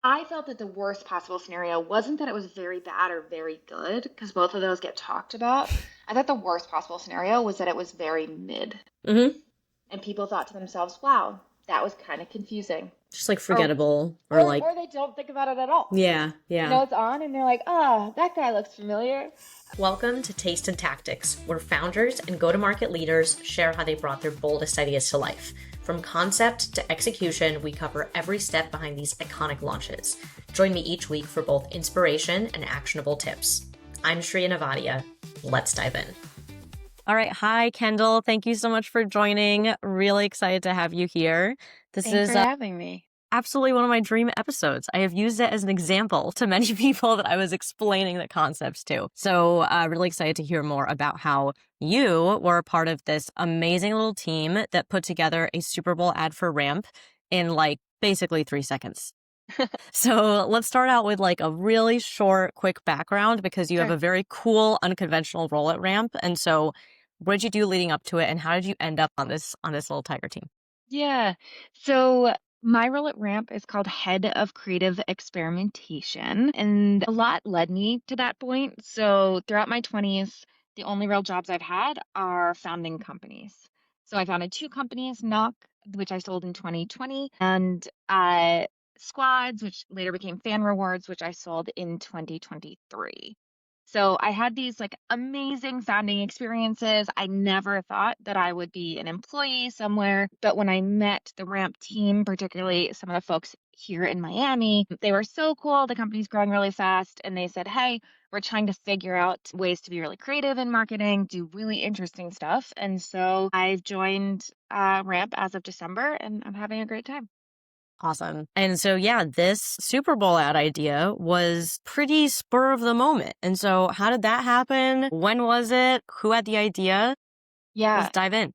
I felt that the worst possible scenario wasn't that it was very bad or very good, because both of those get talked about. I thought the worst possible scenario was that it was very mid. Hmm. And people thought to themselves, wow, that was kind of confusing. Just like Or forgettable or like, or they don't think about it at all. yeah, You yeah. know, it's on and they're like, ah, that guy looks familiar. Welcome to Taste and Tactics, where founders and go to market leaders share how they brought their boldest ideas to life. From concept to execution, we cover every step behind these iconic launches. Join me each week for both inspiration and actionable tips. I'm Shriya Nevatia. Let's dive in. All right. Hi, Kendall. Thank you so much for joining. Really excited to have you here. This Thanks is for having me. absolutely one of my dream episodes. I have used it as an example to many people that I was explaining the concepts to. So really excited to hear more about how you were a part of this amazing little team that put together a Super Bowl ad for Ramp in like basically 3 seconds. So let's start out with like a really short, quick background because you have Sure. a very cool, unconventional role at Ramp. And so what did you do leading up to it and how did you end up on this little tiger team? Yeah. So my role at Ramp is called Head of Creative Experimentation, and a lot led me to that point. So throughout my 20s, the only real jobs I've had are founding companies. So I founded two companies, Knoq, which I sold in 2020, and Squads, which later became Fan Rewards, which I sold in 2023. So I had these like amazing founding experiences. I never thought that I would be an employee somewhere, but when I met the Ramp team, particularly some of the folks here in Miami, they were so cool. The company's growing really fast, and they said, "Hey, we're trying to figure out ways to be really creative in marketing, do really interesting stuff." And so I've joined Ramp as of December, and I'm having a great time. Awesome. And so, yeah, this Super Bowl ad idea was pretty spur of the moment. And so, how did that happen? When was it? Who had the idea? Let's Yeah. dive in.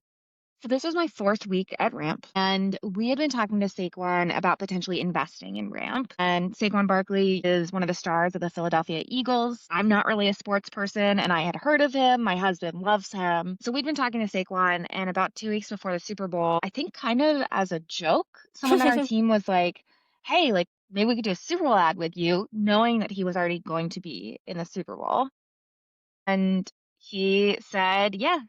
So this was my fourth week at Ramp, and we had been talking to Saquon about potentially investing in Ramp. And Saquon Barkley is one of the stars of the Philadelphia Eagles. I'm not really a sports person, and I had heard of him. My husband loves him. So we'd been talking to Saquon, and about 2 weeks before the Super Bowl, I think kind of as a joke, someone on our team was like, "Hey, like maybe we could do a Super Bowl ad with you," knowing that he was already going to be in the Super Bowl. And he said, yeah,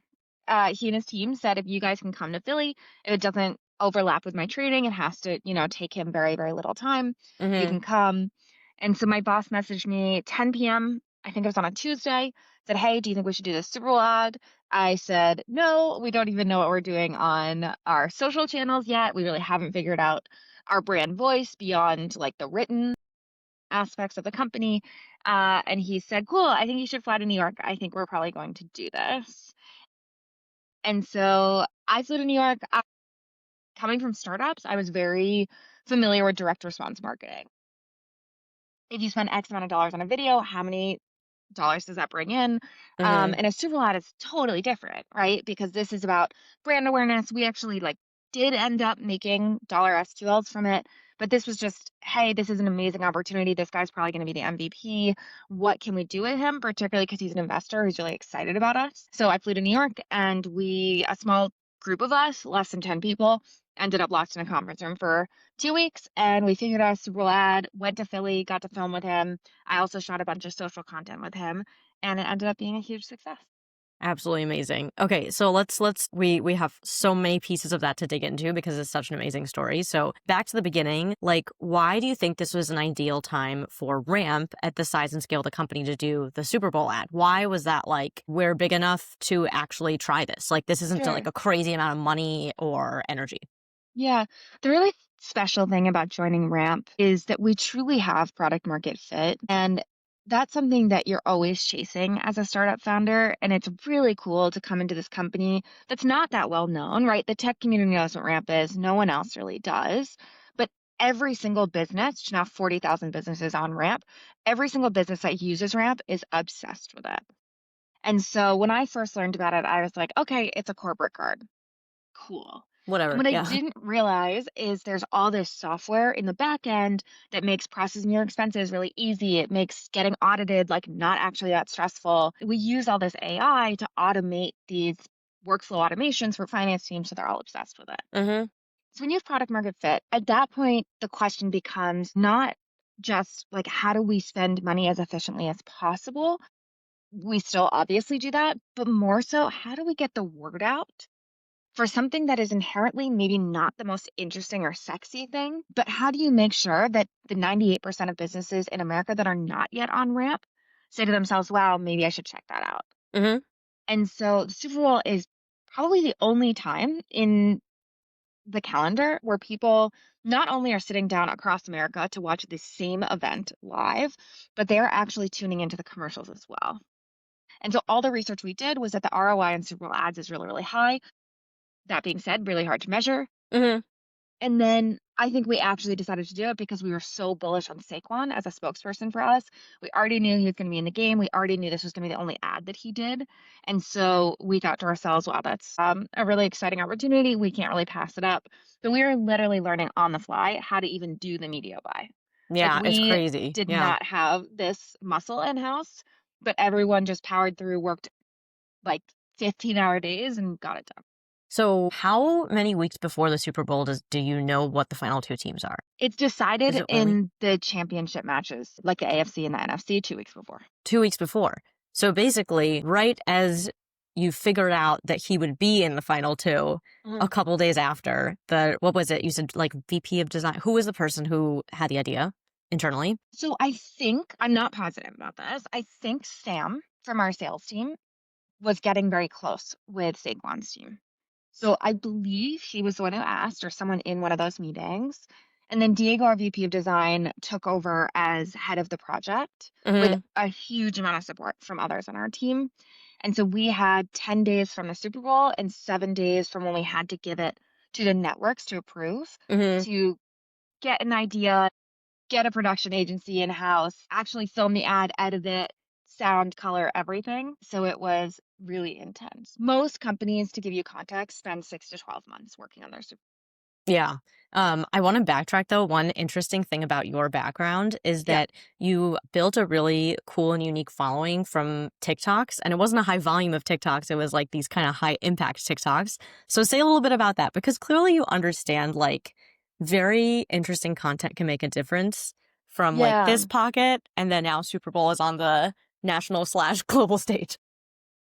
he and his team said, if you guys can come to Philly, if it doesn't overlap with my training, it has to, take him very, very little time. You Hmm. can come. And so my boss messaged me 10 p.m. I think it was on a Tuesday, said, hey, do you think we should do this Super Bowl ad? I said, no, we don't even know what we're doing on our social channels yet. We really haven't figured out our brand voice beyond like the written aspects of the company. And he said, cool, I think you should fly to New York. I think we're probably going to do this. And so I flew to New York. Coming from startups, I was very familiar with direct response marketing. If you spend X amount of dollars on a video, how many dollars does that bring in? Hmm. And a super ad is totally different, right? Because this is about brand awareness. We actually like did end up making dollar SQLs from it, but this was just, hey, this is an amazing opportunity. This guy's probably going to be the MVP. What can we do with him? Particularly because he's an investor who's really excited about us. So I flew to New York, and a small group of us, less than 10 people, ended up locked in a conference room for 2 weeks, and we figured out a Super Bowl ad, went to Philly, got to film with him. I also shot a bunch of social content with him, and it ended up being a huge success. Absolutely amazing. Okay, so we have so many pieces of that to dig into because it's such an amazing story. So back to the beginning, like why do you think this was an ideal time for Ramp at the size and scale of the company to do the Super Bowl ad? Why was that like we're big enough to actually try this? Like this isn't like Sure. a crazy amount of money or energy. Yeah. The really special thing about joining Ramp is that we truly have product market fit. And that's something that you're always chasing as a startup founder. And it's really cool to come into this company that's not that well known, right? The tech community knows what Ramp is, no one else really does. But every single business, now 40,000 businesses on Ramp, every single business that uses Ramp is obsessed with it. And so when I first learned about it, I was like, okay, it's a corporate card. Cool. And Whatever. what I Yeah. didn't realize is there's all this software in the back end that makes processing your expenses really easy. It makes getting audited like not actually that stressful. We use all this AI to automate these workflow automations for finance teams, so they're all obsessed with it. Hmm. So when you have product market fit, at that point, the question becomes not just like how do we spend money as efficiently as possible? We still obviously do that, but more so, how do we get the word out for something that is inherently maybe not the most interesting or sexy thing? But how do you make sure that the 98% of businesses in America that are not yet on Ramp say to themselves, wow, maybe I should check that out? Hmm. And so the Super Bowl is probably the only time in the calendar where people not only are sitting down across America to watch the same event live, but they are actually tuning into the commercials as well. And so all the research we did was that the ROI on Super Bowl ads is really, really high. That being said, really hard to measure. Hmm. And then I think we actually decided to do it because we were so bullish on Saquon as a spokesperson for us. We already knew he was going to be in the game. We already knew this was going to be the only ad that he did. And so we thought to ourselves, wow, that's a really exciting opportunity. We can't really pass it up. So we were literally learning on the fly how to even do the media buy. Like Yeah, it's we crazy. did Yeah. not have this muscle in house, but everyone just powered through, worked like 15-hour days and got it done. So how many weeks before the Super Bowl do you know what the final two teams are? It's Is decided it only in the championship matches, like the AFC and the NFC 2 weeks before. 2 weeks before? So basically, right as you figured out that he would be in the final two, a Mhm. couple days after the, what was it? You said like VP of design. Who was the person who had the idea internally? So I think, I'm not positive about this. I think Sam from our sales team was getting very close with Saquon's team. So I believe he was the one who asked, or someone in one of those meetings. And then Diego, our VP of design, took over as head of the project with Hmm. a huge amount of support from others on our team. And so we had 10 days from the Super Bowl and 7 days from when we had to give it to the networks to approve Hmm. to get an idea, get a production agency in house, actually film the ad, edit it, sound, color, everything. So it was really intense. Most companies, to give you context, spend 6 to 12 months working on their Super. Yeah. I want to backtrack though. One interesting thing about your background is Yeah. that you built a really cool and unique following from TikToks, and it wasn't a high volume of TikToks. It was like these kind of high impact TikToks. So say a little bit about that because clearly you understand like very interesting content can make a difference from like Yeah. this pocket, and then now Super Bowl is on the national/ global stage.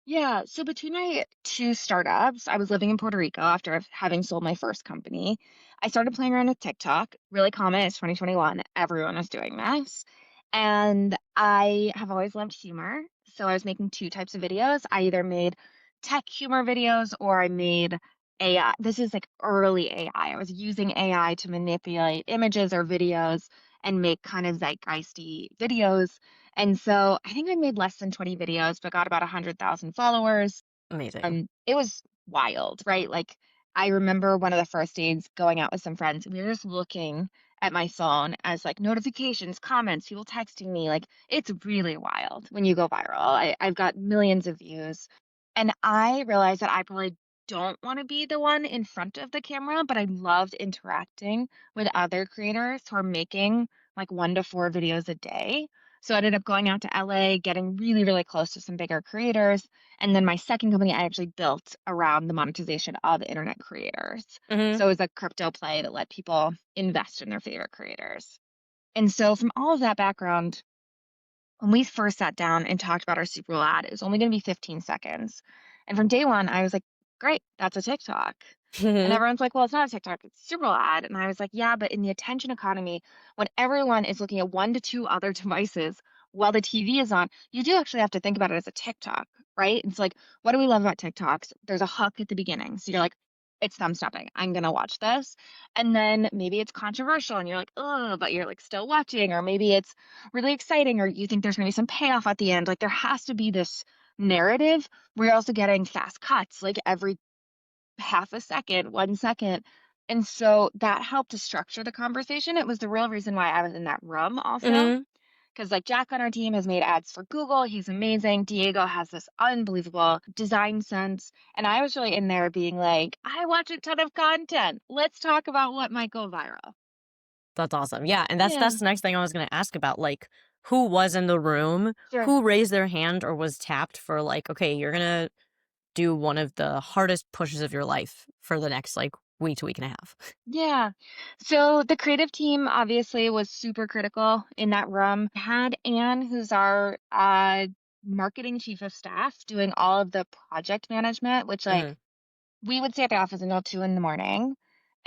Yeah. So between my two startups, I was living in Puerto Rico after having sold my first company. I started playing around with TikTok, really common. It's 2021. Everyone is doing this. And I have always loved humor. So I was making two types of videos. I either made tech humor videos or I made AI. This is like early AI. I was using AI to manipulate images or videos and make kind of zeitgeisty videos. And so I think I made less than 20 videos, but got about 100,000 followers. Amazing. It was wild, right? Like I remember one of the first days going out with some friends, and we were just looking at my phone as like notifications, comments, people texting me. Like it's really wild when you go viral. I've got millions of views. And I realized that I probably don't want to be the one in front of the camera, but I loved interacting with other creators who are making like 1 to 4 videos a day. So I ended up going out to LA, getting really, really close to some bigger creators. And then my second company I actually built around the monetization of internet creators. Hmm. So it was a crypto play that let people invest in their favorite creators. And so from all of that background, when we first sat down and talked about our Super Bowl ad, it was only going to be 15 seconds. And from day one, I was like, great, that's a TikTok. And everyone's like, well, it's not a TikTok, it's a Super Bowl ad. And I was like, yeah, but in the attention economy, when everyone is looking at 1 to 2 other devices while the TV is on, you do actually have to think about it as a TikTok, right? It's like, what do we love about TikToks? There's a hook at the beginning. So you're like, it's thumb stopping. I'm going to watch this. And then maybe it's controversial and you're like, oh, but you're like still watching. Or maybe it's really exciting or you think there's going to be some payoff at the end. Like there has to be this narrative. We're also getting fast cuts like every half a second, 1 second. And so that helped to structure the conversation. It was the real reason why I was in that room also. Hmm. Because like Jack on our team has made ads for Google. He's amazing. Diego has this unbelievable design sense. And I was really in there being like, I watch a ton of content. Let's talk about what might go viral. That's awesome. Yeah, and Yeah, that's the next thing I was going to ask about, like who was in the room, sure. who raised their hand or was tapped for like, okay, you're going to do one of the hardest pushes of your life for the next like week to week and a half. Yeah. So the creative team obviously was super critical in that room. Had Anne, who's our marketing chief of staff, doing all of the project management, which Hmm. like we would stay at the office until 2 in the morning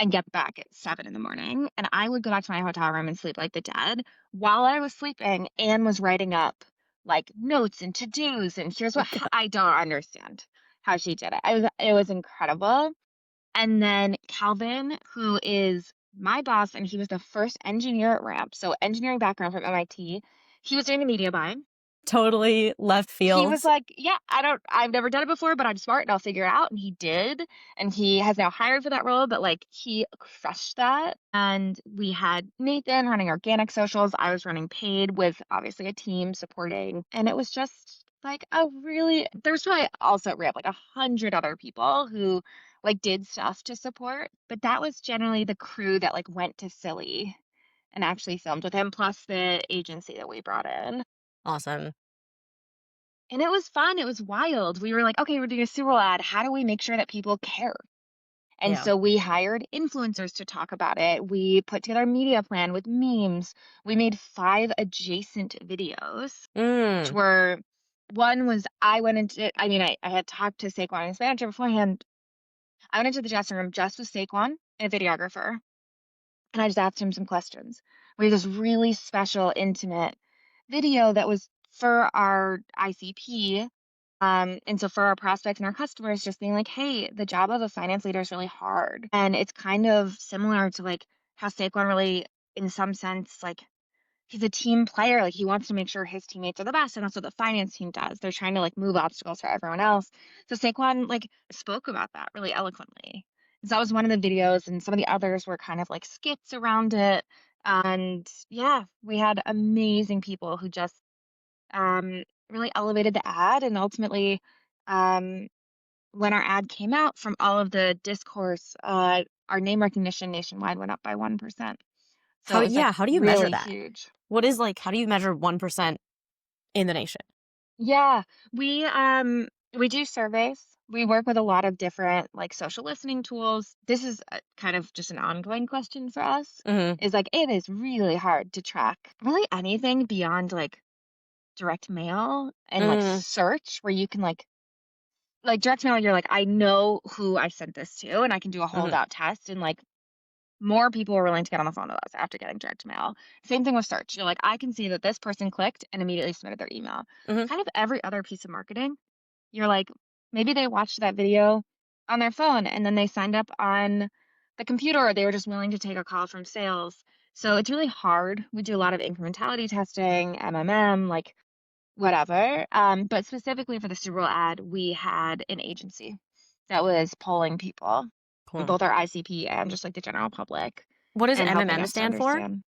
and get back at 7 in the morning. And I would go back to my hotel room and sleep like the dead. While I was sleeping, Anne was writing up like notes and to-dos. And here's what I don't understand how she did it. It was incredible. And then Calvin, who is my boss, and he was the first engineer at Ramp. So engineering background from MIT. He was doing the media buying. Totally left He field. was like, "Yeah, I've never done it before, but I'm smart and I'll figure it out." And he did. And he has now hired for that role, but like he crushed that. And we had Nathan running organic socials. I was running paid with obviously a team supporting. And it was just like there's probably also at Ramp like 100 other people who like did stuff to support. But that was generally the crew that like went to Silly and actually filmed with him, plus the agency that we brought in. Awesome. And it was fun, it was wild. We were like, "Okay, we're doing a Super Bowl ad. How do we make sure that people care?" And Yeah. so we hired influencers to talk about it. We put together a media plan with memes. We made 5 adjacent videos, which Mm. were one was I went into I mean, I had talked to Saquon and his manager beforehand. I went into the dressing room just with Saquon and a videographer, and I just asked him some questions. We had this really special, intimate video that was for our ICP. And so for our prospects and our customers, just being like, hey, the job of a finance leader is really hard. And it's kind of similar to like how Saquon really, in some sense, like he's a team player. Like he wants to make sure his teammates are the best. And that's what the finance team does. They're trying to like move obstacles for everyone else. So Saquon like spoke about that really eloquently. So that was one of the videos, and some of the others were kind of like skits around it. And yeah, we had amazing people who just really elevated the ad. And ultimately, um, when our ad came out from all of the discourse, our name recognition nationwide went up by 1%. So How, it was like yeah, how do you measure really that? huge. What is like, how do you measure 1% in the nation? Yeah, we do surveys. We work with a lot of different like social listening tools. This is kind of just an ongoing question for us. Hmm. Is like it is really hard to track really anything beyond like direct mail and like Mm. search where you can like direct mail, you're like, I know who I sent this to, and I can do a Hmm. holdout test. And like more people are willing to get on the phone with us after getting direct mail. Same thing with search. You're like, I can see that this person clicked and immediately submitted their email. Hmm. Kind of every other piece of marketing, you're like, maybe they watched that video on their phone and then they signed up on the computer, or they were just willing to take a call from sales. So it's really hard. We do a lot of incrementality testing, MMM, like whatever. But specifically for the Super Bowl ad, we had an agency that was polling people, Cool. both our ICP and just like the general public, What does and helping MMM us to stand for? understand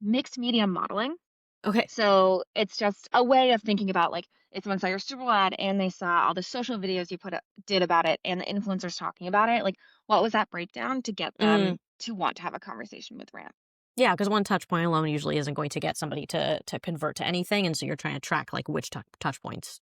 mixed media modeling. Okay. So it's just a way of thinking about like if someone saw your Super Bowl ad and they saw all the social videos you did about it and the influencers talking about it, like what was that breakdown to get Mm. them to want to have a conversation with Ramp? Yeah, because one touch point alone usually isn't going to get somebody to convert to anything, and so you're trying to track like which touch points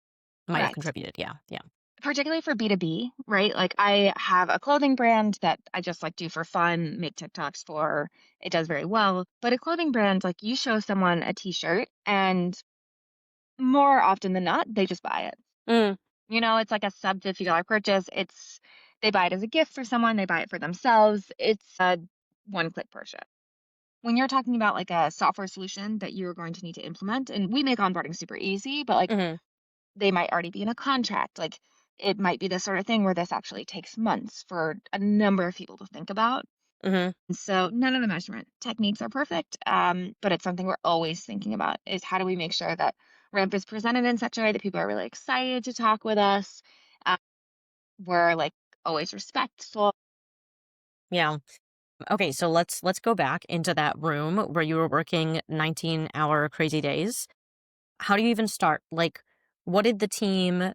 might have Correct. contributed. Yeah, yeah. Particularly for B2B, right? Like I have a clothing brand that I just like do for fun, make TikToks for. It does very well. But a clothing brand, like you show someone a t-shirt and more often than not, they just buy it. Mm. It's like a sub $50 purchase. They buy it as a gift for someone, they buy it for themselves. It's a one-click purchase. When you're talking about like a software solution that you're going to need to implement, and we make onboarding super easy, but like Hmm. they might already be in a contract. Like it might be the sort of thing where this actually takes months for a number of people to think about. Hmm. And so none of the measurement techniques are perfect, but it's something we're always thinking about is how do we make sure that Ramp is presented in such a way that people are really excited to talk with us. Uh, we're like always respectful. Yeah. Okay, so let's go back into that room where you were working 19-hour crazy days. How do you even start? Like, what did the team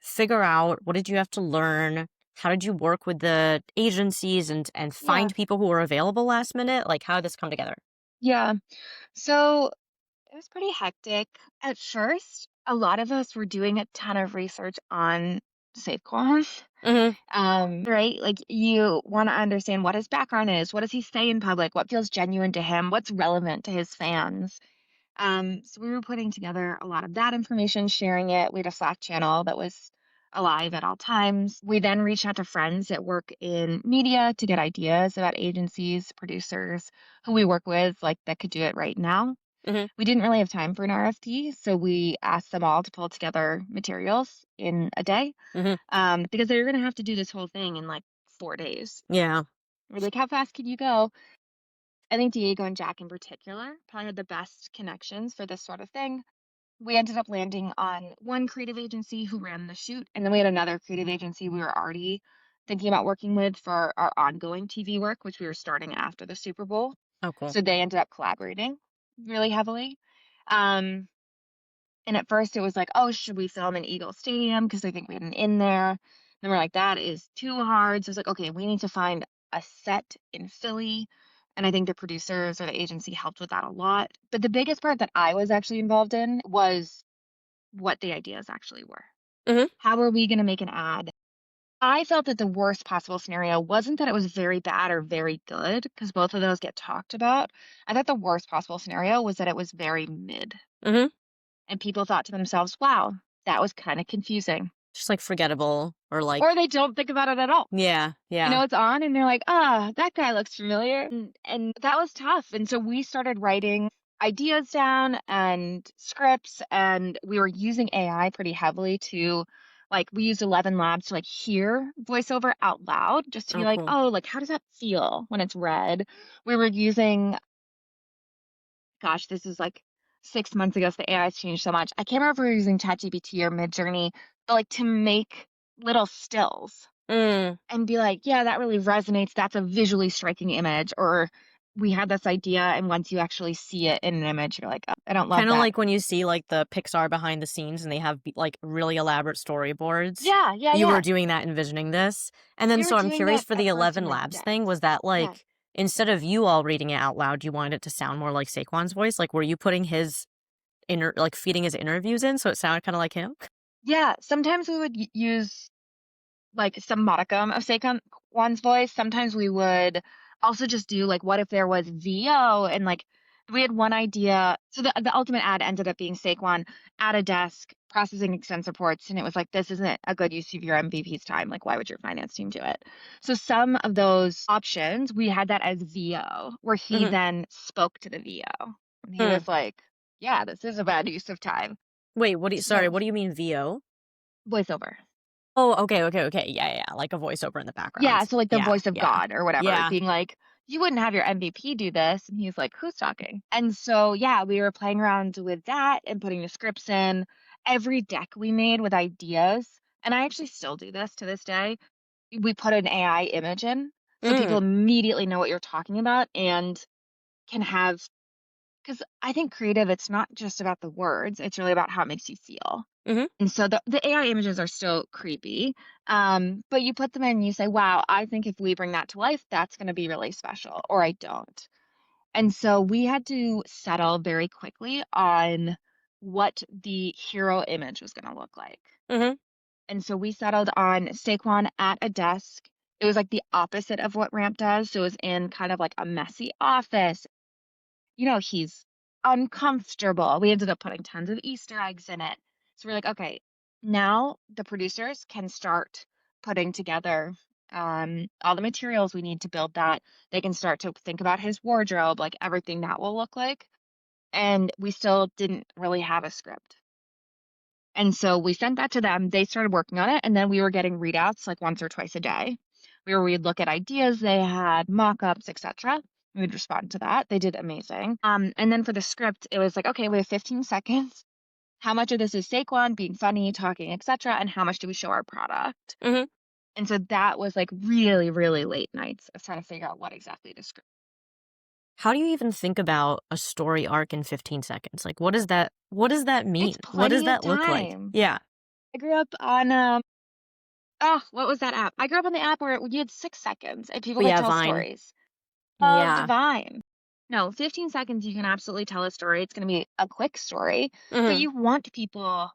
figure out? What did you have to learn? How did you work with the agencies and Yeah. find people who were available last minute? Like, how did this come together? Yeah. So it was pretty hectic. At first, a lot of us were doing a ton of research on Saquon. Mhm. Right? Like you want to understand what his background is, what does he say in public, what feels genuine to him, what's relevant to his fans. So we were putting together a lot of that information, sharing it. We had a Slack channel that was alive at all times. We then reached out to friends that work in media to get ideas about agencies, producers who we work with, like that could do it right now. Mhm. We didn't really have time for an RFP, so we asked them all to pull together materials in a day, Mhm. because they were going to have to do this whole thing in like 4 days. Yeah. We're like, how fast can you go? I think Diego and Jack in particular probably had the best connections for this sort of thing. We ended up landing on one creative agency who ran the shoot, and then we had another creative agency we were already thinking about working with for our ongoing TV work, which we were starting after the Super Bowl. Oh, cool. So they ended up collaborating really heavily. Um, and at first it was like, oh, should we film in Eagle Stadium? Because I think we had an in there. Then we're like, that is too hard. So it's like, okay, we need to find a set in Philly. And I think the producers or the agency helped with that a lot. But the biggest part that I was actually involved in was what the ideas actually were. Mhm. How are we going to make an ad? I felt that the worst possible scenario wasn't that it was very bad or very good, because both of those get talked about. I thought the worst possible scenario was that it was very mid. Mhm. And people thought to themselves, wow, that was kind of confusing. Just like forgettable or like Or they don't think about it at all. yeah, You yeah. know, it's on and they're like, ah, that guy looks familiar. And that was tough. And so we started writing ideas down and scripts, and we were using AI pretty heavily to like, we used 11 labs to like hear voiceover out loud just to be Oh, like, cool. oh, like, how does that feel when it's read? We were using, gosh, this is like 6 months ago, so the AI has changed so much. I can't remember if we were using ChatGPT or Midjourney, but like to make little stills Mm. and be like, yeah, that really resonates. That's a visually striking image. Or we had this idea, and once you actually see it in an image, you're like, oh, I don't love Kinda that. like when you see, like, the Pixar behind the scenes and they have like, really elaborate storyboards. Yeah, yeah, You were yeah. doing that envisioning this? And then We were so I'm doing curious that for at the first 11 in like Labs thing, was decks. that, Yeah. like, instead of you all reading it out loud, you wanted it to sound more like Saquon's voice? Like, were you putting his feeding his interviews in so it sounded kinda like him? Yeah. Sometimes we would use like some modicum of Saquon's voice. Sometimes we would also just do like, what if there was VO and like we had one idea. So the ultimate ad ended up being Saquon at a desk processing expense reports, and it was like, this isn't a good use of your MVP's time. Like, why would your finance team do it? So some of those options we had that as VO, where he Mhm. then spoke to the VO, and he Hmm. was like, yeah, this is a bad use of time. Wait, So what do you mean VO? voiceover. Oh, okay, okay, okay. Yeah, yeah, yeah, like a voiceover in the Yeah, background. so like the Yeah, voice of yeah. God or whatever, Yeah. being like, "You wouldn't have your MVP do this." And he's like, "Who's talking?" And so, yeah, we were playing around with that and putting the scripts in. Every deck we made with ideas, and I actually still do this to this day. We put an AI image in so people Mm. immediately know what you're talking about and can have, because I think creative, it's not just about the words, it's really about how it makes you feel. Mhm. And so the AI images are still creepy, but you put them in and you say, wow, I think if we bring that to life, that's going to be really special, or I don't. And so we had to settle very quickly on what the hero image was going to look like. Mhm. And so we settled on Saquon at a desk. It was like the opposite of what Ramp does. So it was in kind of like a messy office. He's uncomfortable. We ended up putting tons of Easter eggs in it. So we're like, okay, now the producers can start putting together all the materials we need to build that. They can start to think about his wardrobe, like everything that will look like. And we still didn't really have a script. And so we sent that to them. They started working on it. And then we were getting readouts like once or twice a day where we'd look at ideas they had, mock-ups, etc. We'd respond to that. They did amazing. And then for the script, it was like, okay, we have 15 seconds. How much of this is Saquon being funny, talking, etc., and how much do we show our product? Mhm. And so that was like really, really late nights of trying to figure out what exactly to script. How do you even think about a story arc in 15 seconds? Like, what does that It's mean? What does plenty of that look like? time. Yeah. I grew up on what was that app? I grew up on the app where you had 6 seconds and people But could yeah, tell Vine. stories. Loved Yeah. Vine. No, 15 seconds, you can absolutely tell a story. It's going to be a quick story, but Mhm. you want people.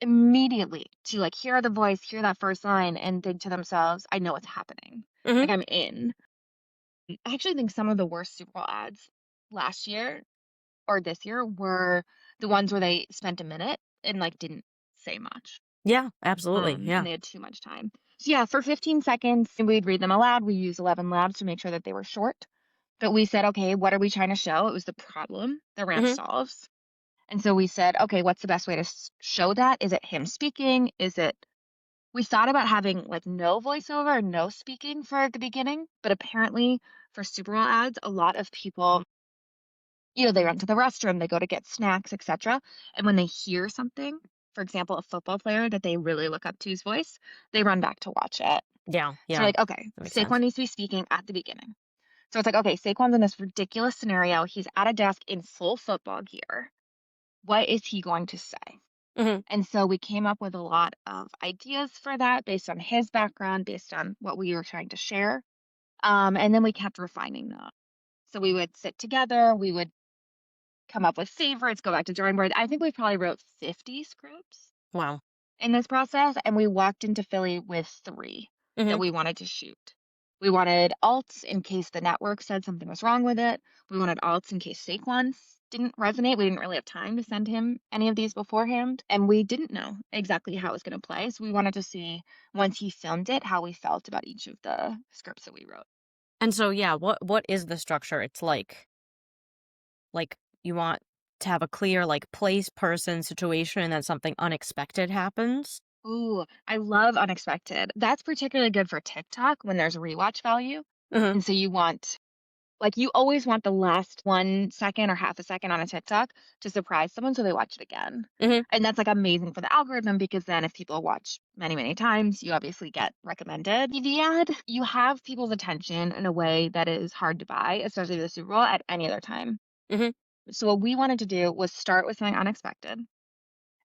immediately to like hear the voice, hear that first line, and think to themselves, I know what's happening. Hmm. Like I'm in. I actually think some of the worst Super Bowl ads last year or this year were the ones where they spent a minute and like didn't say much. Yeah, absolutely. And Yeah. they had too much time. So yeah, for 15 seconds, we'd read them aloud. We use 11 labs to make sure that they were short. But we said, okay, what are we trying to show? It was the problem that Ramp Hmm. solves. And so we said, okay, what's the best way to show that? Is it him speaking? Is it we thought about having like no voiceover, no speaking for the beginning, but apparently for Super Bowl ads, a lot of people, they run to the restroom, they go to get snacks, etc. And when they hear something, for example, a football player that they really look up to's voice, they run back to watch it. Yeah. So we're Yeah. like, okay, That makes Saquon sense. needs to be speaking at the beginning. So it's like, okay, Saquon's in this ridiculous scenario. He's at a desk in full football gear. What is he going to say? Hmm. And so we came up with a lot of ideas for that based on his background, based on what we were trying to share. And then we kept refining them. So we would sit together, we would come up with favorites, go back to drawing board. I think we probably wrote 50 scripts Wow. in this process, and we walked into Philly with three Hmm. that we wanted to shoot. We wanted alts in case the network said something was wrong with it. We wanted alts in case Saquon didn't resonate. We didn't really have time to send him any of these beforehand, and we didn't know exactly how it was going to play. So we wanted to see once he filmed it how we felt about each of the scripts that we wrote. And so, yeah, what is the structure? It's like you want to have a clear like place, person, situation, and then something unexpected happens. Ooh, I love unexpected. That's particularly good for TikTok when there's rewatch value. Hmm. And so you want like you always want the last 1 second or half a second on a TikTok to surprise someone so they watch it again. Hmm. And that's like amazing for the algorithm because then if people watch many, many times, you obviously get recommended. TV ad, you have people's attention in a way that is hard to buy, especially the Super Bowl at any other time. Hmm. So what we wanted to do was start with something unexpected.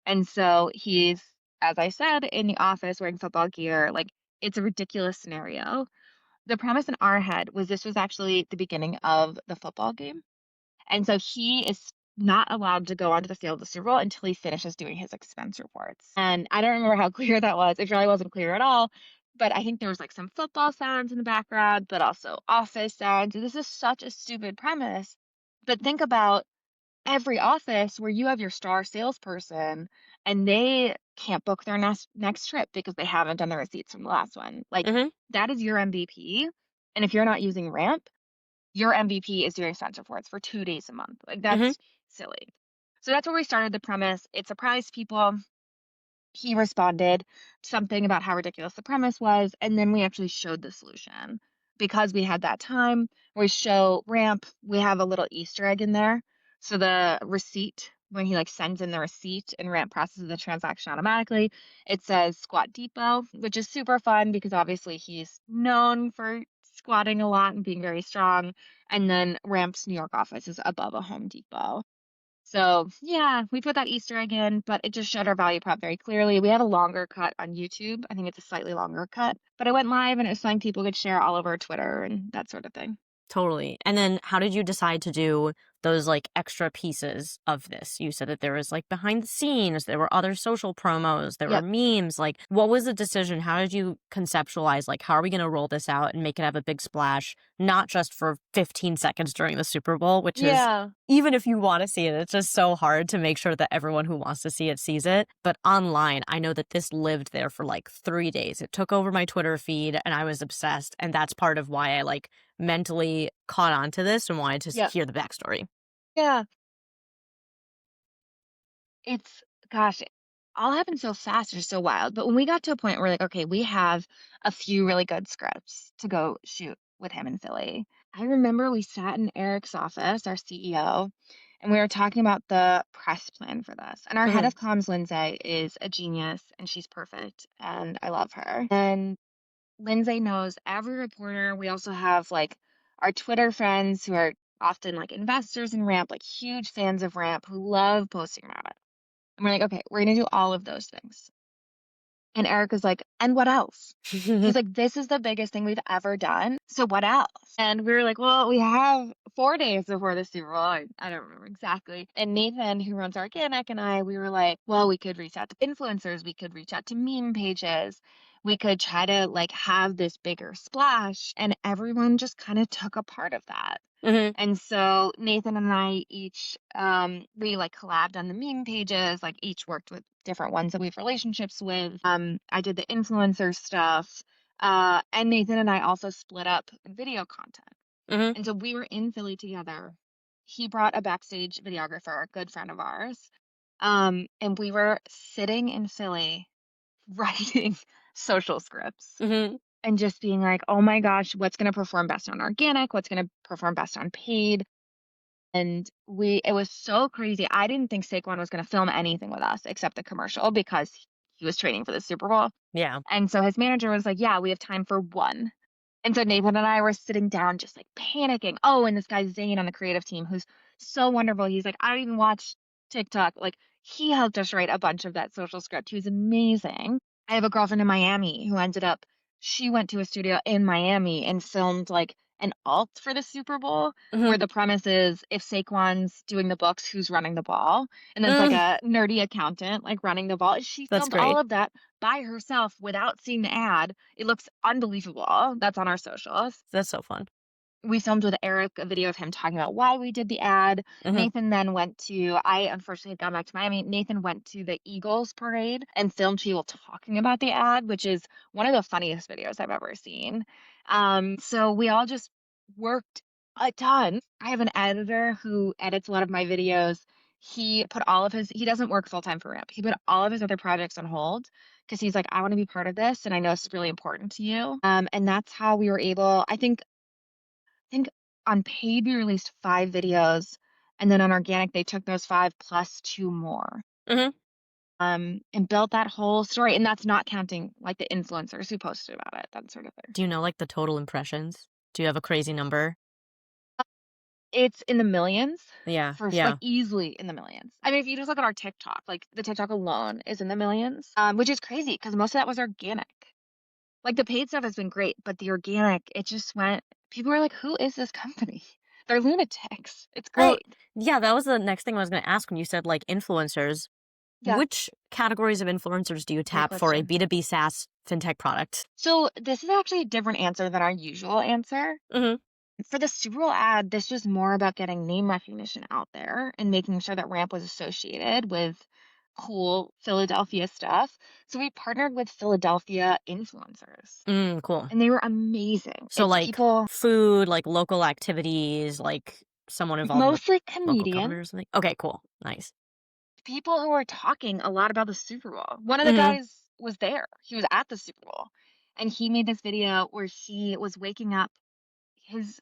And so he's, as I said, in the office wearing football gear. Like it's a ridiculous scenario. The premise in our head was this was actually the beginning of the football game. And so he is not allowed to go onto the field of the Super Bowl until he finishes doing his expense reports. And I don't remember how clear that was. It really wasn't clear at all. But I think there was like some football sounds in the background, but also office sounds. This is such a stupid premise. But think about every office where you have your star salesperson and they can't book their next trip because they haven't done the receipts from the last one. Like Hmm. that is your MVP. And if you're not using Ramp, your MVP is doing expense reports for 2 days a month. Like Hmm. that's silly. So that's where we started the premise. It surprised people. He responded something about how ridiculous the premise was, and then we actually showed the solution. Because we had that time, we show Ramp, we have a little Easter egg in there. So the receipt, when he like sends in the receipt and Ramp processes the transaction automatically, it says Squat Depot, which is super fun because obviously he's known for squatting a lot and being very strong. And then Ramp's New York office is above a Home Depot. So yeah, we put that Easter egg in, but it just showed our value prop very clearly. We have a longer cut on YouTube. I think it's a slightly longer cut, but it went live and it was something people could share all over Twitter and that sort of thing. Totally. And then how did you decide to do those like extra pieces of this? You said that there was like behind the scenes, there were other social promos, there were Yep. memes. Like, what was the decision? How did you conceptualize, like, how are we going to roll this out and make it have a big splash, not just for 15 seconds during the Super Bowl, which is, Yeah. even if you want to see it, it's just so hard to make sure that everyone who wants to see it sees it. But online, I know that this lived there for like 3 days. It took over my Twitter feed and I was obsessed. And that's part of why I like mentally caught on to this and wanted to Yep. hear the backstory. Yeah. It's gosh, it all happened so fast, it's so wild. But when we got to a point where like, okay, we have a few really good scripts to go shoot with him in Philly. I remember we sat in Eric's office, our CEO, and we were talking about the press plan for this. And our head Hmm. of comms, Lindsay, is a genius and she's perfect and I love her. And Lindsay knows every reporter. We also have like our Twitter friends who are often like investors in Ramp, like huge fans of Ramp who love posting about it. And we're like, okay, we're going to do all of those things. And Eric was like, and what else? He's like, this is the biggest thing we've ever done. So what else? And we were like, well, we have 4 days before the Super Bowl. I don't remember exactly. And Nathan, who runs Organic, and we were like, well, we could reach out to influencers. We could reach out to meme pages. We could try to like have this bigger splash. And everyone just kind of took a part of that. Hmm. And so Nathan and I each we like collabed on the meme pages, like each worked with different ones that we have relationships with. I did the influencer stuff. And Nathan and I also split up video content. Hmm. And so we were in Philly together. He brought a backstage videographer, a good friend of ours. And we were sitting in Philly writing social scripts Hmm. and just being like, oh my gosh, what's going to perform best on organic? What's going to perform best on paid? And it was so crazy. I didn't think Saquon was going to film anything with us except the commercial because he was training for the Super Bowl. Yeah. And so his manager was like, yeah, we have time for one. And so Nathan and I were sitting down just like panicking. Oh, and this guy Zane on the creative team who's so wonderful. He's like, I don't even watch TikTok. Like he helped us write a bunch of that social script. He was amazing. I have a girlfriend in Miami who ended up, she went to a studio in Miami and filmed like an alt for the Super Bowl Hmm. where the premise is if Saquon's doing the books, who's running the ball? And then it's like Mm, a nerdy accountant like running the ball. She that's filmed all great. of that by herself without seeing the ad. It looks unbelievable. That's on our socials. That's so fun. We filmed with Eric a video of him talking about why we did the ad. Hmm. Nathan then went to, I unfortunately had gone back to Miami. Nathan went to the Eagles parade and filmed people talking about the ad, which is one of the funniest videos I've ever seen. So we all just worked a ton. I have an editor who edits a lot of my videos. He doesn't work full time for Ramp. He put all of his other projects on hold because he's like, I want to be part of this. And I know it's really important to you. And that's how we were able, I think on paid we released 5 videos, and then on organic they took those 5 plus 2 more. Hmm. And built that whole story, and that's not counting like the influencers who posted about it, that sort of thing. Do you know like the total impressions? Do you have a crazy number? It's in the millions Yeah. for like Yeah. easily in the millions. I mean, if you just look at our TikTok, like the TikTok alone is in the millions, which is crazy because most of that was organic. Like the paid stuff has been great, but the organic, it just went. People were like, "Who is this company? They're lunatics." It's Well, great. yeah, that was the next thing I was going to ask when you said like influencers. Yeah, Which categories of influencers do you great tap for a question. B2B SaaS fintech product? So this is actually a different answer than our usual answer. Hmm. For the Super Bowl ad, this was more about getting name recognition out there and making sure that Ramp was associated with cool Philadelphia stuff. So we partnered with Philadelphia influencers, Cool. and they were amazing. So It's like people, food, like local activities, like someone involved in the mostly local government comedians, or something. Okay, cool. Nice. people who are talking a lot about the Super Bowl. One of the Hmm. guys was there. He was at the Super Bowl, and he made this video where he was waking up. His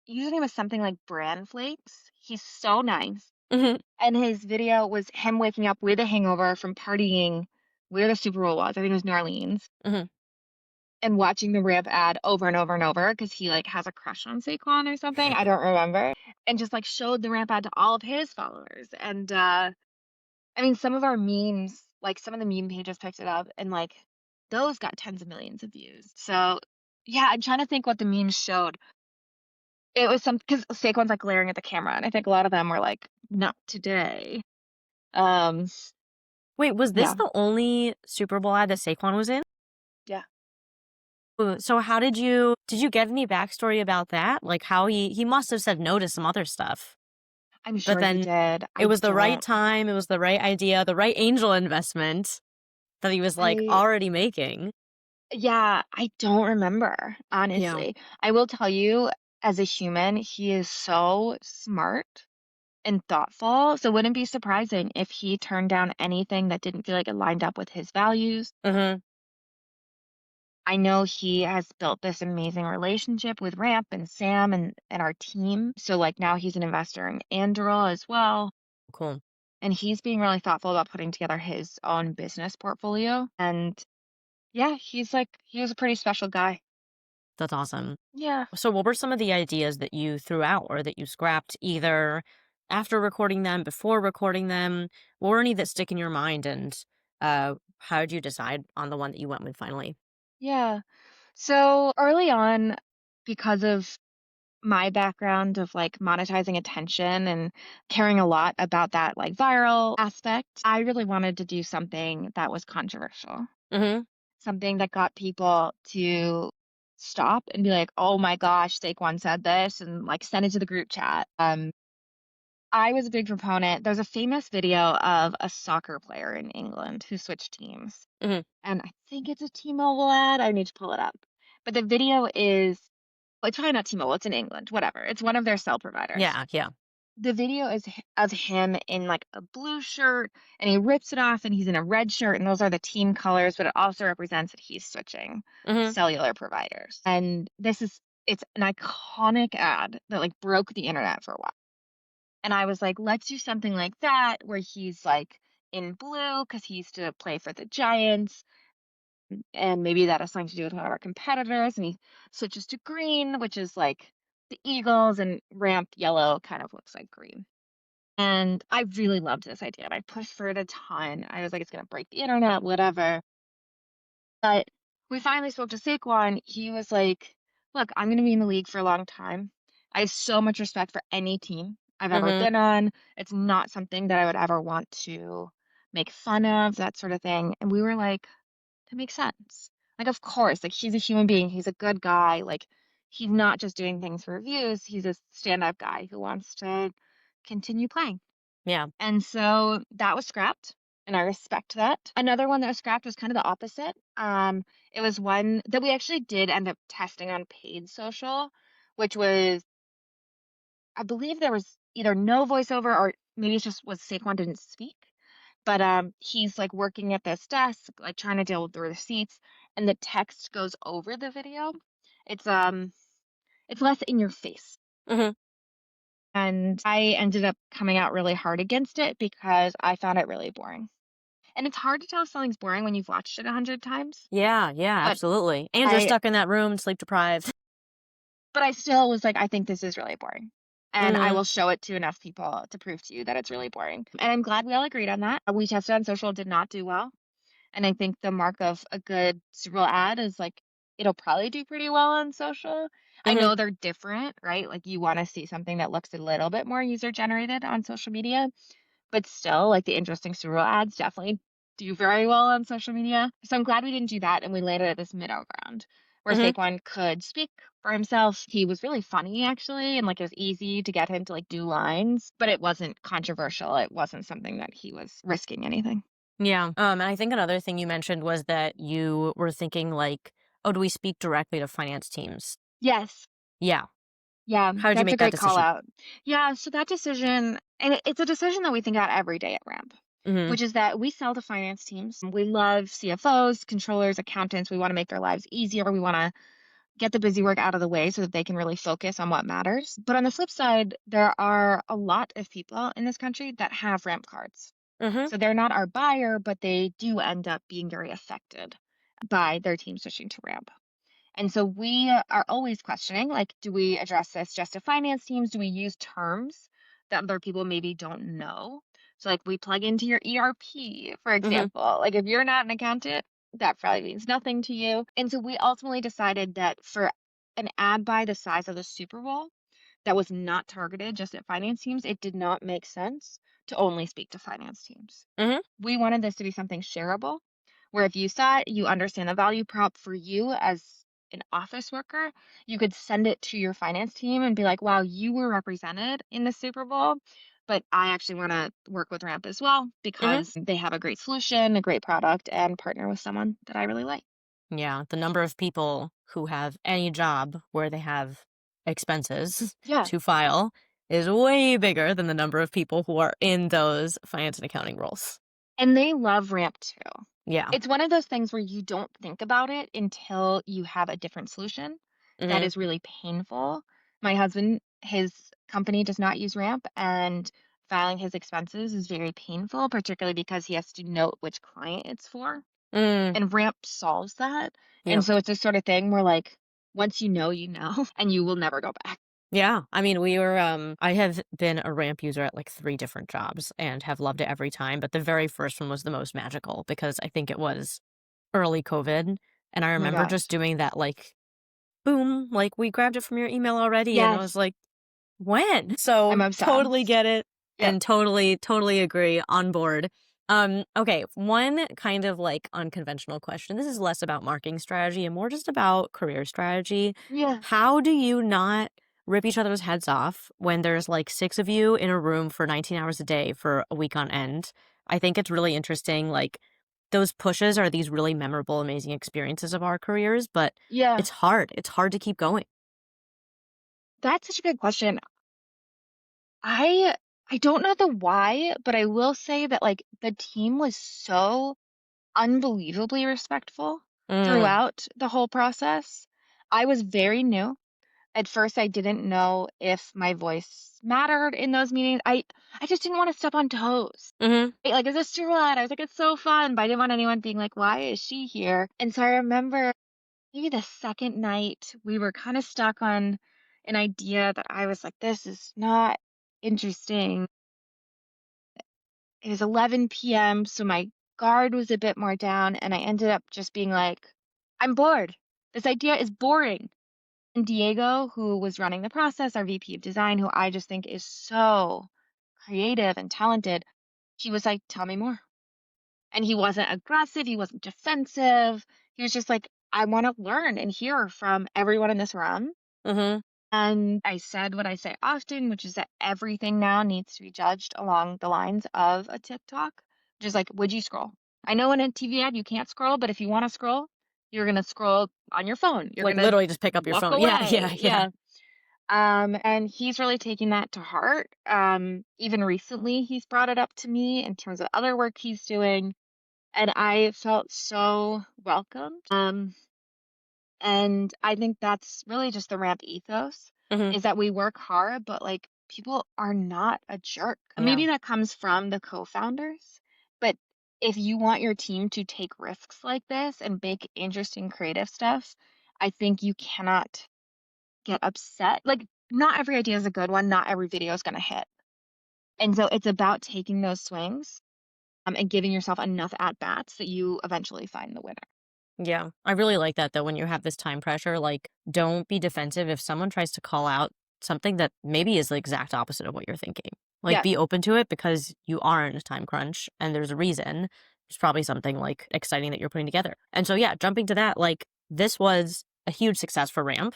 username was something like Bran Flakes. He's so nice. Hmm. And his video was him waking up with a hangover from partying where the Super Bowl was. I think it was New Orleans. Hmm. And watching the Ramp ad over and over and over because he like has a crush on Saquon or something. I don't remember. And just like showed the Ramp ad to all of his followers. And I mean, some of our memes, like some of the meme pages picked it up and like those got tens of millions of views. So yeah, I'm trying to think what the memes showed. It was some because Saquon's like glaring at the camera, and I think a lot of them were like, "Not today." Um, Wait, was this yeah, the only Super Bowl ad that Saquon was in? yeah, Ooh, so how did you get any backstory about that? Like how he must have said no to some other stuff, I'm but sure he then did. it I was the right don't. time, it was the right idea, the right angel investment that he was like I already making. Yeah, I don't remember Yeah. honestly. I will tell you, as a human, he is so smart and thoughtful. So it wouldn't be surprising if he turned down anything that didn't feel like it lined up with his values. Hmm. I know he has built this amazing relationship with Ramp and Sam and our team. So like now he's an investor in Anduril as well. Cool. And he's being really thoughtful about putting together his own business portfolio. And yeah, he was a pretty special guy. That's awesome. Yeah. So what were some of the ideas that you threw out or that you scrapped either after recording them, before recording them? What were any that stick in your mind and How did you decide on the one that you went with finally? Yeah. So early on, because of my background of like monetizing attention and caring a lot about that like viral aspect, I really wanted to do something that was controversial, Mhm. something that got people to stop and be like, oh my gosh, Saquon said this and like send it to the group chat. I was a big proponent. There's a famous video of a soccer player in England who switched teams. Mhm. And I think it's a T-Mobile ad. I need to pull it up. But the video is, well, it's probably not T-Mobile, it's in England, whatever. It's one of their cell providers. Yeah, yeah. The video is of him in like a blue shirt and he rips it off and he's in a red shirt and those are the team colors, but it also represents that he's switching Mhm. cellular providers. And it's an iconic ad that like broke the internet for a while. And I was like, let's do something like that where he's like in blue because he used to play for the Giants and maybe that has something to do with one of our competitors. And he switches to green, which is like the Eagles, and ramp yellow kind of looks like green. And I really loved this idea. And I pushed for it a ton. I was like, it's going to break the internet, whatever. But we finally spoke to Saquon. He was like, look, I'm going to be in the league for a long time. I have so much respect for any team I've ever Mhm. been on. It's not something that I would ever want to make fun of, that sort of thing. And we were like, that makes sense. Like, of course, like he's a human being. He's a good guy. Like, he's not just doing things for views. He's a stand-up guy who wants to continue playing. Yeah. And so that was scrapped, and I respect that. Another one that was scrapped was kind of the opposite. It was one that we actually did end up testing on paid social, which was, I believe there was either no voiceover or maybe it just was Saquon didn't speak. But he's like working at this desk, like trying to deal with the receipts, and the text goes over the video. It's it's less in your face. Mhm. And I ended up coming out really hard against it because I found it really boring. And it's hard to tell if something's boring when you've watched it 100 times, Yeah, yeah, but absolutely. And you're I stuck in that room, sleep deprived. but I still was like, I think this is really boring. And I Mhm. will show it to enough people to prove to you that it's really boring. And I'm glad we all agreed on that. We tested on social, did not do well. And I think the mark of a good Super Bowl ad is like it'll probably do pretty well on social. I Mhm. know they're different, right? Like you want to see something that looks a little bit more user generated on social media. But still, like, the interesting Super Bowl ads definitely do very well on social media. So I'm glad we didn't do that and we landed at this middle ground where Mhm. Saquon could speak for himself. He was really funny actually, and like it was easy to get him to like do lines, but it wasn't controversial. It wasn't something that he was risking anything. Yeah. And I think another thing you mentioned was that you were thinking like, "Oh, do we speak directly to finance teams?" Yes. Yeah. Yeah, How did you that's a make that great call decision? out. Yeah, so that decision, and it's a decision that we think about every day at Ramp, Mhm. which is that we sell to finance teams. We love CFOs, controllers, accountants. We want to make their lives easier. We want to get the busy work out of the way so that they can really focus on what matters. But on the flip side, there are a lot of people in this country that have Ramp cards. Mhm. So they're not our buyer, but they do end up being very affected by their team switching to Ramp. And so we are always questioning, like, do we address this just to finance teams? Do we use terms that other people maybe don't know? So, like, we plug into your ERP, for Mhm. example. Like, if you're not an accountant, that probably means nothing to you. And so we ultimately decided that for an ad buy the size of the Super Bowl that was not targeted just at finance teams, it did not make sense to only speak to finance teams. Mhm. We wanted this to be something shareable, where if you saw it, you understand the value prop for you as an office worker, you could send it to your finance team and be like, wow, you were represented in the Super Bowl, but I actually want to work with Ramp as well Mhm. because they have a great solution, a great product, and partner with someone that I really like. Yeah, the number of people who have any job where they have expenses Yeah. to file is way bigger than the number of people who are in those finance and accounting roles. And they love Ramp too. Yeah. It's one of those things where you don't think about it until you have a different solution that Mhm. is really painful. My husband, his company does not use Ramp, and filing his expenses is very painful, particularly because he has to note which client it's for. Mm. And Ramp solves that. And Yep. so it's this sort of thing where, like, once you know, and you will never go back. Yeah. I mean, we were, I have been a ramp user at like 3 different jobs and have loved it every time, but the very first one was the most magical because I think it was early COVID, and I Oh my remember just gosh. doing that, like, boom, like, "We grabbed it from your email already," and I was Yes, like, "When?" So, I'm totally obsessed. get it Yep. and totally agree, on board. Okay, one kind of, like, unconventional question. This is less about marketing strategy and more just about career strategy. Yeah. How do you not rip each other's heads off when there's, like, 6 of you in a room for 19 hours a day for a week on end? I think it's really interesting, like, those pushes are these really memorable, amazing experiences of our careers, but Yeah. it's hard. It's hard to keep going. That's such a good question. I I don't know the why, but I will say that like the team was so unbelievably respectful Mm, throughout the whole process. I was very new. At first, I didn't know if my voice mattered in those meetings. I just didn't want to step on toes. mhm, Like, is this too loud? I was like, it's so fun, but I didn't want anyone being like, why is she here? And so I remember maybe the second night we were kind of stuck on an idea that I was like, this is not interesting. It was 11 p.m., so my guard was a bit more down, and I ended up just being like, I'm bored. This idea is boring. And Diego, who was running the process, our VP of design, who I just think is so creative and talented, he was like, tell me more. And he wasn't aggressive, he wasn't defensive. He was just like, I want to learn and hear from everyone in this room. mhm, And I said what I say often, which is that everything now needs to be judged along the lines of a TikTok, which is like, would you scroll? I know in a TV ad you can't scroll, but if you want to scroll, you're gonna scroll on your phone. You're like, gonna literally just pick up your walk phone. Yeah, away. yeah, yeah. Yeah. And he's really taking that to heart. Even recently, he's brought it up to me in terms of other work he's doing, and I felt so welcomed. And I think that's really just the ramp ethos Mhm, is that we work hard, but like people are not a jerk. yeah, Maybe that comes from the co-founders, but if you want your team to take risks like this and make interesting creative stuff, I think you cannot get upset. Like, not every idea is a good one, not every video is going to hit. And so it's about taking those swings and giving yourself enough at bats that you eventually find the winner. yeah. I really like that, though, when you have this time pressure, like, don't be defensive if someone tries to call out something that maybe is the exact opposite of what you're thinking. Like, Yes. be open to it because you are in a time crunch and there's a reason. There's probably something, like, exciting that you're putting together. And so, yeah, jumping to that, like, this was a huge success for Ramp.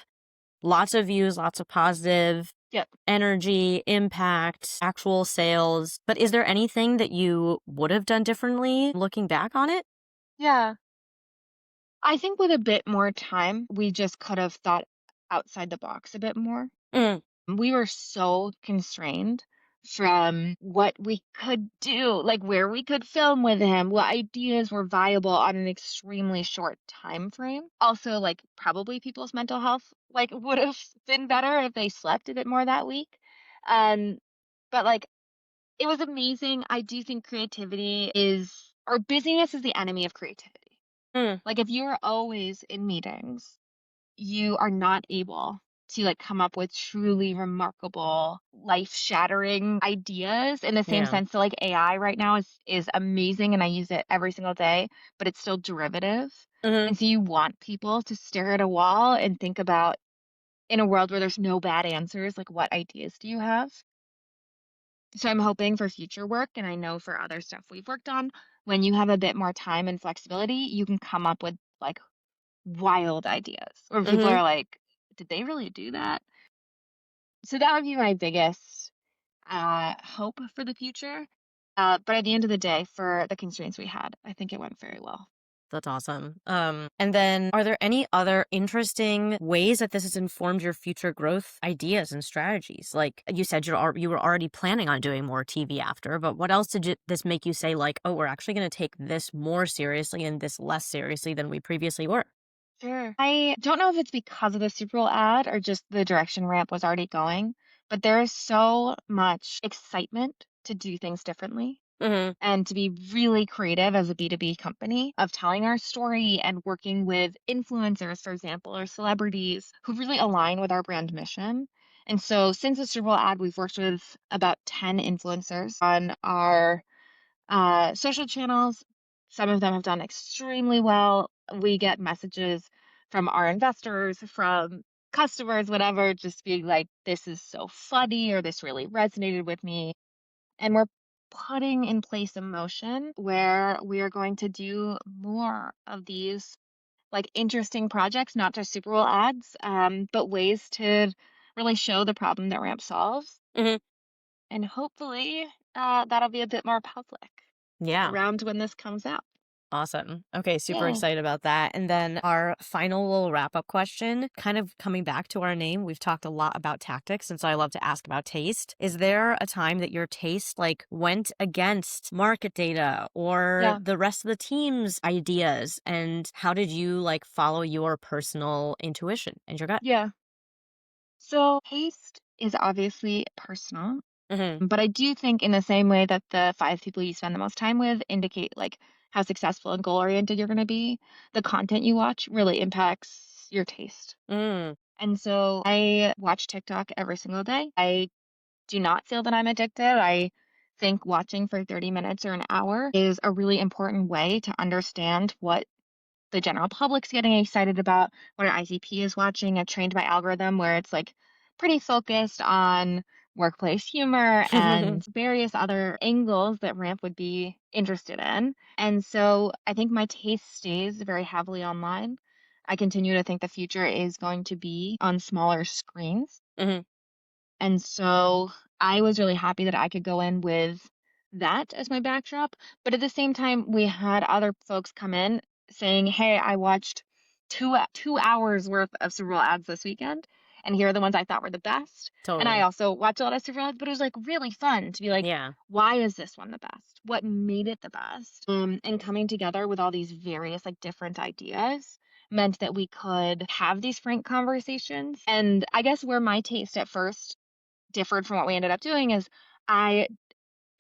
Lots of views, lots of positive Yep. energy, impact, actual sales. But is there anything that you would have done differently looking back on it? Yeah. I think with a bit more time, we just could have thought outside the box a bit more. Mm, We were so constrained from what we could do, like where we could film with him, what ideas were viable on an extremely short time frame. Also, like probably people's mental health like would have been better if they slept a bit more that week. Um, but like it was amazing. I do think creativity is or busyness is the enemy of creativity. mm, Like if you're always in meetings, you are not able to like come up with truly remarkable, life-shattering ideas in the same yeah. sense that like AI right now is amazing and I use it every single day, but it's still derivative. Mhm, And so you want people to stare at a wall and think about in a world where there's no bad answers, like what ideas do you have? So I'm hoping for future work and I know for other stuff we've worked on, when you have a bit more time and flexibility, you can come up with like wild ideas where people mhm. are like, did they really do that? So that would be my biggest hope for the future. But at the end of the day, for the constraints we had, I think it went very well. That's awesome. And then are there any other interesting ways that this has informed your future growth ideas and strategies? Like you said, you were already planning on doing more TV after, but what else did this make you say like, oh, we're actually going to take this more seriously and this less seriously than we previously were? Sure. I don't know if it's because of the Super Bowl ad or just the direction Ramp was already going, but there is so much excitement to do things differently Mhm, and to be really creative as a B2B company of telling our story and working with influencers, for example, or celebrities who really align with our brand mission. And so since the Super Bowl ad, we've worked with about 10 influencers on our social channels. Some of them have done extremely well. We get messages from our investors, from customers, whatever, just being like, this is so funny, or this really resonated with me. And we're putting in place a motion where we are going to do more of these like interesting projects, not just Super Bowl ads, but ways to really show the problem that Ramp solves. Hmm. And hopefully that'll be a bit more public Yeah. around when this comes out. Awesome. Okay, super Yeah. excited about that. And then our final little wrap up question, kind of coming back to our name, we've talked a lot about tactics, and so I love to ask about taste. Is there a time that your taste like went against market data or Yeah. the rest of the team's ideas? And how did you like follow your personal intuition and your gut? Yeah. So taste is obviously personal, Hmm. but I do think in the same way that the five people you spend the most time with indicate like how successful and goal oriented you're going to be, the content you watch really impacts your taste. Mm. And so I watch TikTok every single day. I do not feel that I'm addicted. I think watching for 30 minutes or an hour is a really important way to understand what the general public's getting excited about, what our ICP is watching. I've trained my algorithm where it's like pretty focused on workplace humor and various other angles that Ramp would be interested in. And so I think my taste stays very heavily online. I continue to think the future is going to be on smaller screens. Hmm. And so I was really happy that I could go in with that as my backdrop. But at the same time, we had other folks come in saying, "Hey, I watched 2 hours worth of Super Bowl ads this weekend, and here are the ones I thought were the best." And I Totally. also watch a lot of Super Bowl ads, but it was like really fun to be like, Yeah. "Why is this one the best? What made it the best?" And coming together with all these various like different ideas meant that we could have these frank conversations. And I guess where my taste at first differed from what we ended up doing is I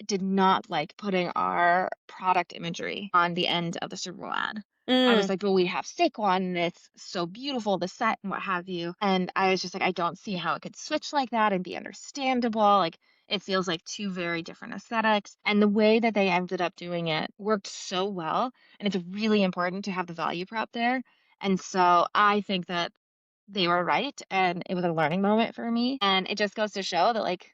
did not like putting our product imagery on the end of the Super Bowl ad. I was Mm. like, "But we have Saquon and it's so beautiful, the set and what have you." And I was just like, I don't see how it could switch like that and be understandable. Like it feels like two very different aesthetics. And the way that they ended up doing it worked so well. And it's really important to have the value prop there. And so I think that they were right, and it was a learning moment for me, and it just goes to show that, like,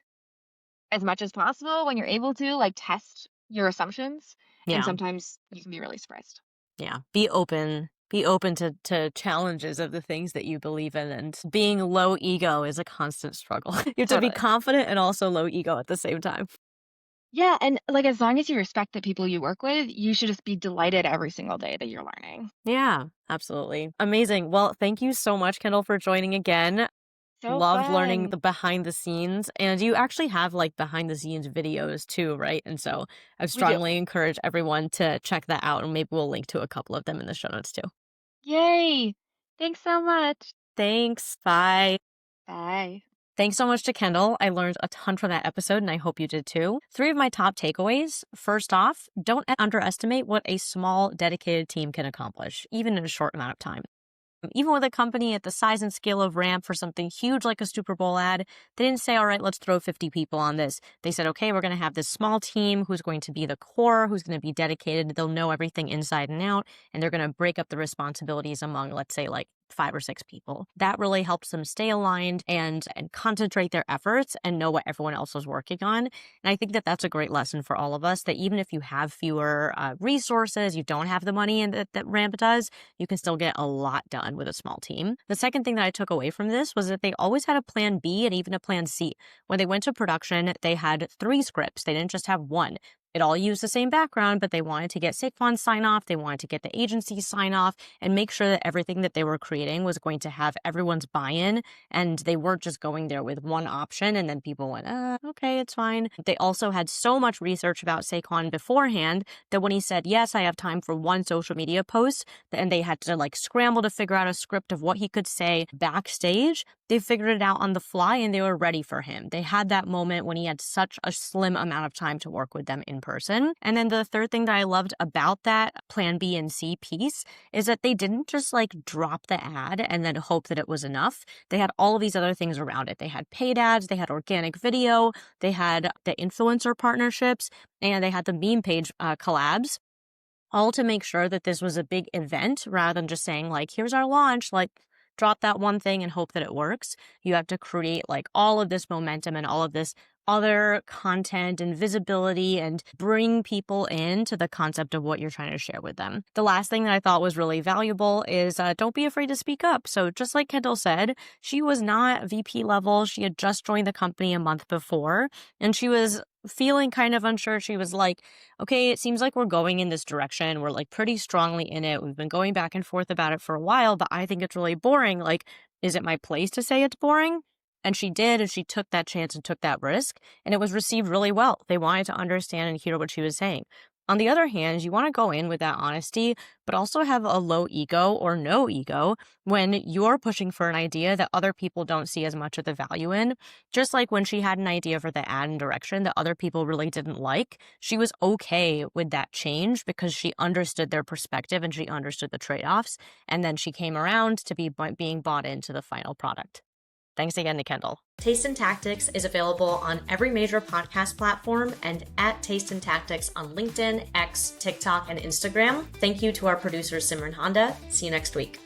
as much as possible, when you're able to, like, test your assumptions, and Yeah. sometimes you can be really surprised. Yeah. Be open. Be open to challenges of the things that you believe in. And being low ego is a constant struggle. You have to be Totally. confident and also low ego at the same time. Yeah, and, like, as long as you respect the people you work with, you should just be delighted every single day that you're learning. Yeah, absolutely. Amazing. Well, thank you so much, Kendall, for joining again. So Loved learning fun. the behind the scenes. And you actually have like behind the scenes videos too, right? And so I We do. strongly encourage everyone to check that out. And maybe we'll link to a couple of them in the show notes too. Yay. Thanks so much. Thanks. Bye. Bye. Thanks so much to Kendall. I learned a ton from that episode, and I hope you did too. Three of my top takeaways. First off, don't underestimate what a small, dedicated team can accomplish, even in a short amount of time. Even with a company at the size and scale of Ramp for something huge like a Super Bowl ad, they didn't say, all right, let's throw 50 people on this. They said, okay, we're going to have this small team who's going to be the core, who's going to be dedicated. They'll know everything inside and out, and they're going to break up the responsibilities among, let's say, like 5 or 6 people. That really helps them stay aligned and concentrate their efforts and know what everyone else is working on. And I think that that's a great lesson for all of us, that even if you have fewer resources, you don't have the money and that Ramp does, you can still get a lot done with a small team. The second thing that I took away from this was that they always had a plan B and even a plan C. When they went to production, they had 3 scripts. They didn't just have one. It all used the same background, but they wanted to get Saquon's sign off. They wanted to get the agency sign off and make sure that everything that they were creating was going to have everyone's buy-in. And they weren't just going there with one option and then people went, okay, it's fine. They also had so much research about Saquon beforehand that when he said, yes, I have time for one social media post, and they had to like scramble to figure out a script of what he could say backstage, they figured it out on the fly and they were ready for him. They had that moment when he had such a slim amount of time to work with them in person. And then the third thing that I loved about that plan B and C piece is that they didn't just like drop the ad and then hope that it was enough. They had all of these other things around it. They had paid ads, they had organic video, they had the influencer partnerships, and they had the meme page collabs, all to make sure that this was a big event rather than just saying like, here's our launch, like drop that one thing and hope that it works. You have to create like all of this momentum and all of this other content and visibility and bring people into the concept of what you're trying to share with them. The last thing that I thought was really valuable is don't be afraid to speak up. So just like Kendall said, she was not VP level. She had just joined the company a month before, and she was feeling kind of unsure. She was like, okay, it seems like we're going in this direction. We're like pretty strongly in it. We've been going back and forth about it for a while, but I think it's really boring. Like, is it my place to say it's boring? And she did, and she took that chance and took that risk, and it was received really well. They wanted to understand and hear what she was saying. On the other hand, you want to go in with that honesty, but also have a low ego or no ego when you're pushing for an idea that other people don't see as much of the value in. Just like when she had an idea for the ad and direction that other people really didn't like, she was okay with that change because she understood their perspective and she understood the trade-offs. And then she came around to being bought into the final product. Thanks again to Kendall. Taste and Tactics is available on every major podcast platform and at Taste and Tactics on LinkedIn, X, TikTok, and Instagram. Thank you to our producer, Simran Honda. See you next week.